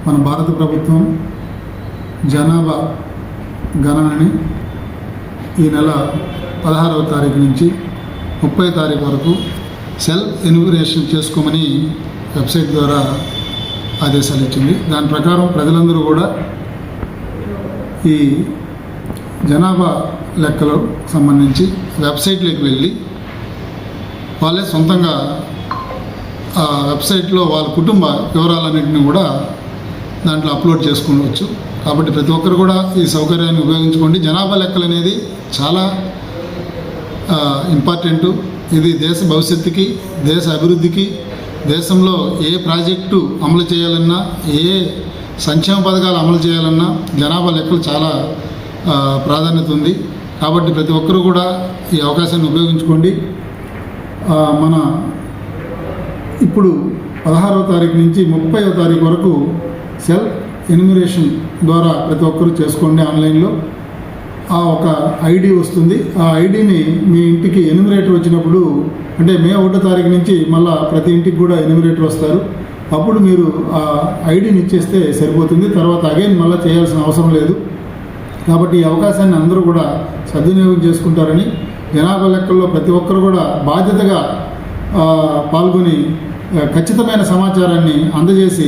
మన భారత ప్రభుత్వం జనాభా గణనని ఈ నెల 16వ తారీఖు నుంచి 30వ తారీఖు వరకు సెల్ఫ్ ఎన్యూమరేషన్ చేసుకోమని వెబ్సైట్ ద్వారా ఆదేశాలు ఇచ్చింది. దాని ప్రకారం ప్రజలందరూ కూడా ఈ జనాభా లెక్కలో సంబంధించి వెబ్సైట్లోకి వెళ్ళి వాళ్ళే సొంతంగా ఆ వెబ్సైట్లో వాళ్ళ కుటుంబ వివరాలన్నింటినీ కూడా దాంట్లో అప్లోడ్ చేసుకోవచ్చు. కాబట్టి ప్రతి ఒక్కరు కూడా ఈ సౌకర్యాన్ని ఉపయోగించుకోండి. జనాభా లెక్కలు అనేది చాలా ఇంపార్టెంటు. ఇది దేశ భవిష్యత్తుకి, దేశ అభివృద్ధికి, దేశంలో ఏ ప్రాజెక్టు అమలు చేయాలన్నా, ఏ సంక్షేమ పథకాలు అమలు చేయాలన్నా జనాభా లెక్కలు చాలా ప్రాధాన్యత ఉంది. కాబట్టి ప్రతి ఒక్కరూ కూడా ఈ అవకాశాన్ని ఉపయోగించుకోండి. మన ఇప్పుడు 16వ తారీఖు నుంచి 30వ తారీఖు వరకు సెల్ఫ్ ఎన్యూమరేషన్ ద్వారా ప్రతి ఒక్కరూ చేసుకోండి. ఆన్లైన్లో ఆ ఒక ఐడి వస్తుంది. ఆ ఐడిని మీ ఇంటికి ఎన్యూమరేటర్ వచ్చినప్పుడు, అంటే మే 1వ తారీఖు నుంచి మళ్ళీ ప్రతి ఇంటికి కూడా ఎన్యూమరేటర్ వస్తారు. అప్పుడు మీరు ఆ ఐడిని ఇచ్చేస్తే సరిపోతుంది. తర్వాత అగైన్ మళ్ళీ చేయాల్సిన అవసరం లేదు. కాబట్టి ఈ అవకాశాన్ని అందరూ కూడా సద్వినియోగం చేసుకుంటారని, జనాభా లెక్కల్లో ప్రతి ఒక్కరు కూడా బాధ్యతగా పాల్గొని ఖచ్చితమైన సమాచారాన్ని అందజేసి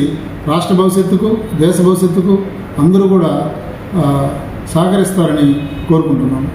రాష్ట్ర భవిష్యత్తుకు, దేశ భవిష్యత్తుకు అందరూ కూడా సహకరిస్తారని కోరుకుంటున్నాను.